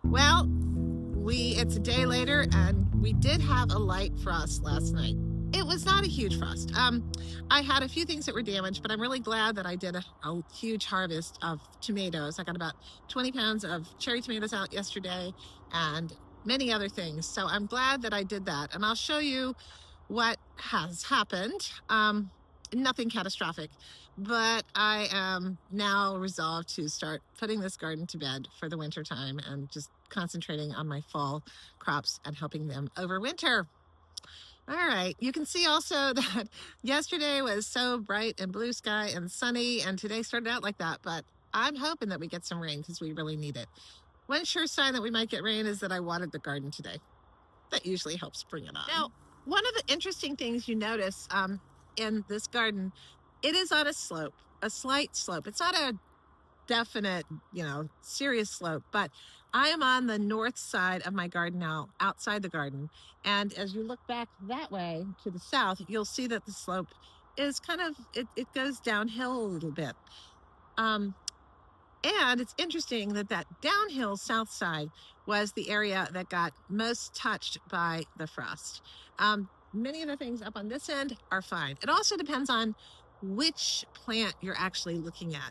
Well, it's a day later, and we did have a light frost last night. It was not a huge frost. I had a few things that were damaged, but I'm really glad that I did a huge harvest of tomatoes. I got about 20 pounds of cherry tomatoes out yesterday and many other things. So I'm glad that I did that. And I'll show you what has happened. Nothing catastrophic, but I am now resolved to start putting this garden to bed for the winter time and just concentrating on my fall crops and helping them overwinter. All right, you can see also that yesterday was so bright and blue sky and sunny, and today started out like that, but I'm hoping that we get some rain because we really need it. One sure sign that we might get rain is that I watered the garden today. That usually helps bring it on. Now, one of the interesting things you notice in this garden, it is on a slope, a slight slope. It's not a definite, serious slope, but I am on the north side of my garden now, outside the garden. And as you look back that way to the south, you'll see that the slope is it goes downhill a little bit. And it's interesting that downhill south side was the area that got most touched by the frost. Many of the things up on this end are fine. It also depends on which plant you're actually looking at,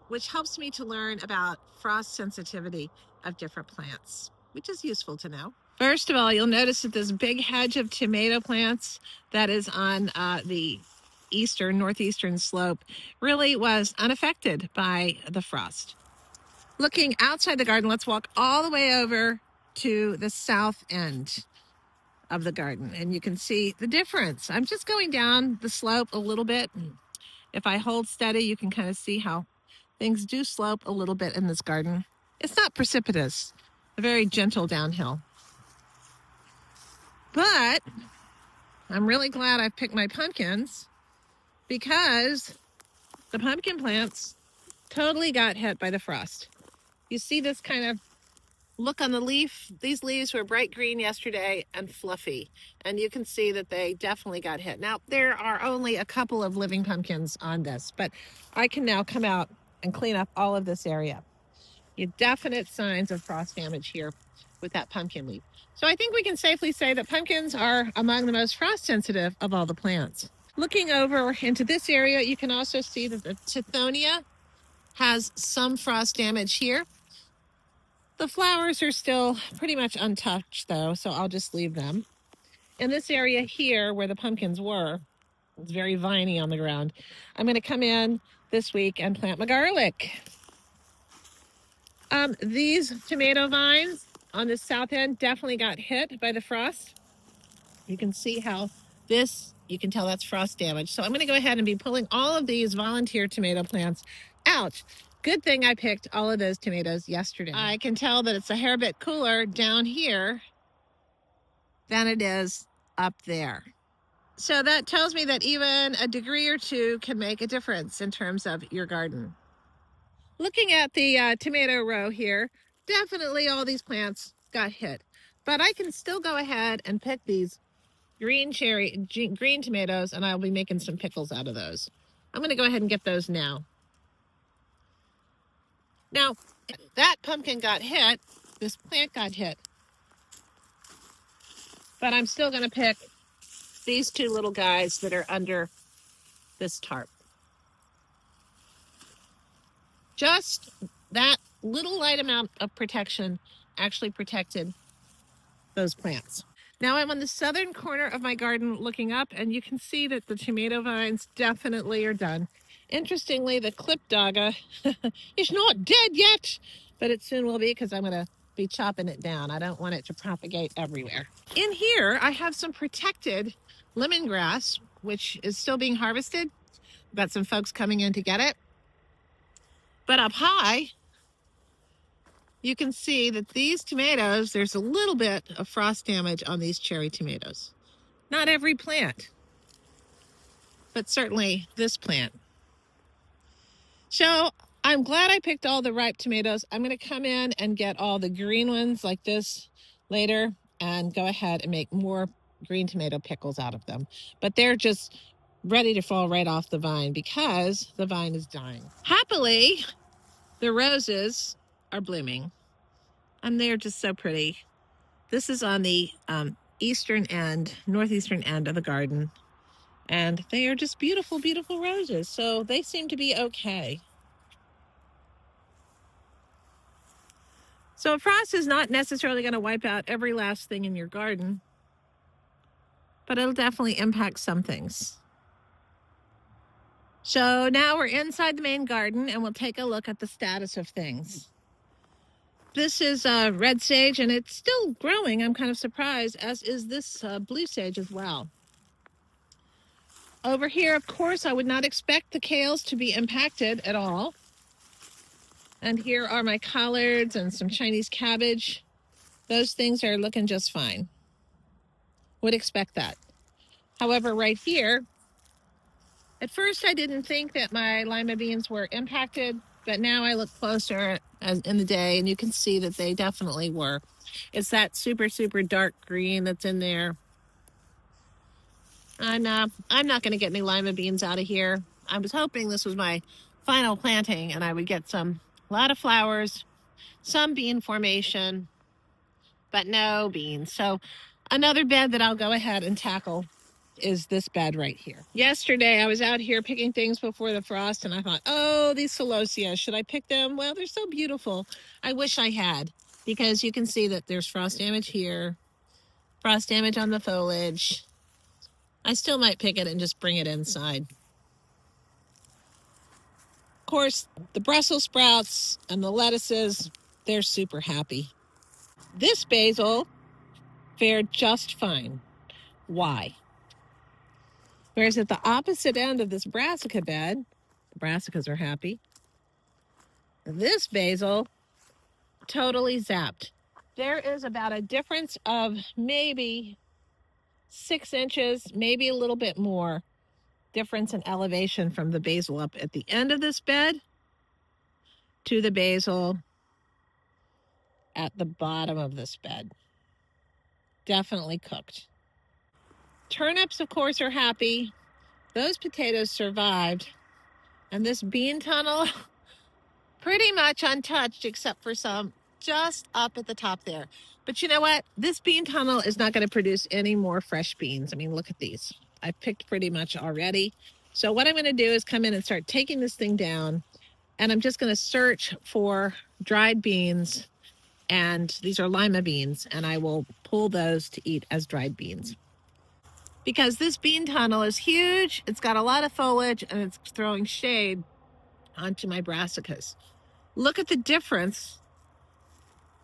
which helps me to learn about frost sensitivity of different plants, which is useful to know. First of all, you'll notice that this big hedge of tomato plants that is on the northeastern slope really was unaffected by the frost. Looking outside the garden, let's walk all the way over to the south end of the garden, and you can see the difference. I'm just going down the slope a little bit. If I hold steady, you can kind of see how things do slope a little bit in this garden. It's not precipitous, a very gentle downhill. But I'm really glad I picked my pumpkins because the pumpkin plants totally got hit by the frost. You see this kind of look on the leaf. These leaves were bright green yesterday and fluffy, and you can see that they definitely got hit. Now, there are only a couple of living pumpkins on this, but I can now come out and clean up all of this area. You definite signs of frost damage here with that pumpkin leaf. So I think we can safely say that pumpkins are among the most frost sensitive of all the plants. Looking over into this area, you can also see that the tithonia has some frost damage here. The flowers are still pretty much untouched though, so I'll just leave them. In this area here where the pumpkins were, it's very viney on the ground. I'm going to come in this week and plant my garlic. These tomato vines on the south end definitely got hit by the frost. You can see how you can tell that's frost damage. So I'm going to go ahead and be pulling all of these volunteer tomato plants out. Good thing I picked all of those tomatoes yesterday. I can tell that it's a hair bit cooler down here than it is up there. So that tells me that even a degree or two can make a difference in terms of your garden. Looking at the tomato row here, definitely all these plants got hit. But I can still go ahead and pick these green tomatoes, and I'll be making some pickles out of those. I'm going to go ahead and get those now. Now, that pumpkin got hit, this plant got hit, but I'm still going to pick these two little guys that are under this tarp. Just that little light amount of protection actually protected those plants. Now I'm on the southern corner of my garden looking up, and you can see that the tomato vines definitely are done. Interestingly, the clipdogga is not dead yet, but it soon will be because I'm going to be chopping it down. I don't want it to propagate everywhere. In here, I have some protected lemongrass, which is still being harvested. I've got some folks coming in to get it. But up high, you can see that these tomatoes, there's a little bit of frost damage on these cherry tomatoes. Not every plant, but certainly this plant. So I'm glad I picked all the ripe tomatoes. I'm going to come in and get all the green ones like this later and go ahead and make more green tomato pickles out of them. But they're just ready to fall right off the vine because the vine is dying. Happily, the roses are blooming. And they're just so pretty. This is on the northeastern end of the garden. And they are just beautiful, beautiful roses. So they seem to be okay. So a frost is not necessarily going to wipe out every last thing in your garden, but it'll definitely impact some things. So now we're inside the main garden and we'll take a look at the status of things. This is red sage and it's still growing. I'm kind of surprised, as is this blue sage as well. Over here, of course, I would not expect the kales to be impacted at all. And here are my collards and some Chinese cabbage. Those things are looking just fine. Would expect that. However, right here, at first I didn't think that my lima beans were impacted, but now I look closer in the day and you can see that they definitely were. It's that super, super dark green that's in there. I'm not going to get any lima beans out of here. I was hoping this was my final planting and I would get a lot of flowers, some bean formation, but no beans. So another bed that I'll go ahead and tackle is this bed right here. Yesterday, I was out here picking things before the frost and I thought, oh, these celosia, should I pick them? Well, they're so beautiful. I wish I had, because you can see that there's frost damage here, frost damage on the foliage. I still might pick it and just bring it inside. Of course, the Brussels sprouts and the lettuces, they're super happy. This basil fared just fine. Why? Whereas at the opposite end of this brassica bed, the brassicas are happy. This basil totally zapped. There is about a difference of maybe 6 inches, maybe a little bit more difference in elevation from the basil up at the end of this bed to the basil at the bottom of this bed. Definitely cooked. Turnips, of course, are happy. Those potatoes survived. And this bean tunnel, pretty much untouched except for some just up at the top there. But you know what? This bean tunnel is not going to produce any more fresh beans. I mean, look at these. I've picked pretty much already. So what I'm going to do is come in and start taking this thing down, and I'm just going to search for dried beans, and these are lima beans, and I will pull those to eat as dried beans. Because this bean tunnel is huge, it's got a lot of foliage, and it's throwing shade onto my brassicas. Look at the difference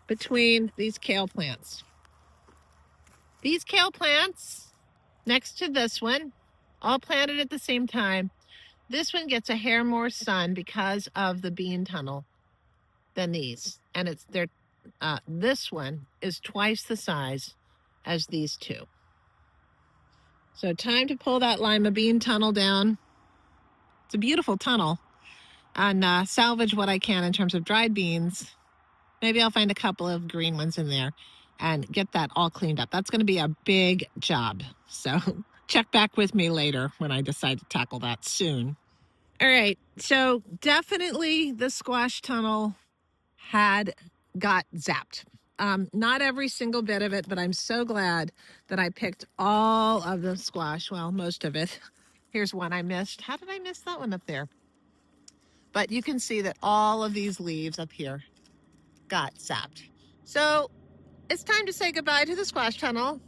between these kale plants. These kale plants next to this one, all planted at the same time, this one gets a hair more sun because of the bean tunnel than these. And this one is twice the size as these two. So time to pull that lima bean tunnel down. It's a beautiful tunnel. And salvage what I can in terms of dried beans. Maybe I'll find a couple of green ones in there and get that all cleaned up. That's going to be a big job. So check back with me later when I decide to tackle that soon. All right. So definitely the squash tunnel got zapped. Not every single bit of it, but I'm so glad that I picked all of the squash. Well, most of it. Here's one I missed. How did I miss that one up there? But you can see that all of these leaves up here got zapped. So it's time to say goodbye to the squash tunnel,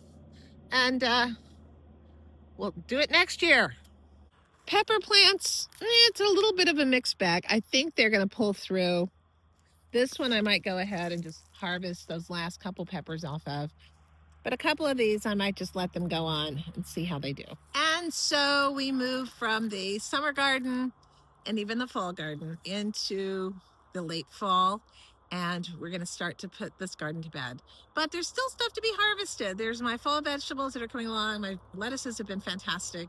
and we'll do it next year. Pepper plants, it's a little bit of a mixed bag. I think they're going to pull through. This one I might go ahead and just harvest those last couple peppers off of. But a couple of these I might just let them go on and see how they do. And so we move from the summer garden and even the fall garden into the late fall. And we're going to start to put this garden to bed. But there's still stuff to be harvested. There's my fall vegetables that are coming along. My lettuces have been fantastic.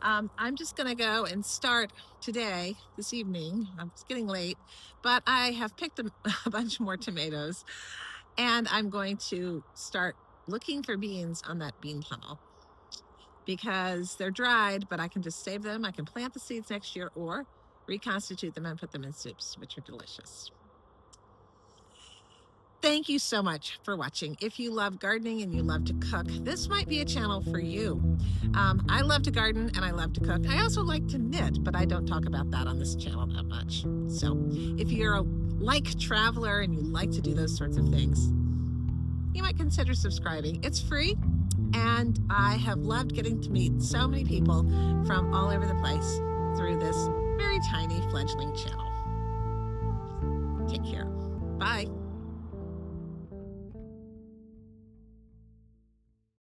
I'm just going to go and start today, this evening. It's getting late, but I have picked a bunch more tomatoes. And I'm going to start looking for beans on that bean tunnel because they're dried, but I can just save them. I can plant the seeds next year or reconstitute them and put them in soups, which are delicious. Thank you so much for watching. If you love gardening and you love to cook, this might be a channel for you. I love to garden and I love to cook. I also like to knit, but I don't talk about that on this channel that much. So if you're a like traveler and you like to do those sorts of things, you might consider subscribing. It's free, and I have loved getting to meet so many people from all over the place through this very tiny fledgling channel. Take care. Bye.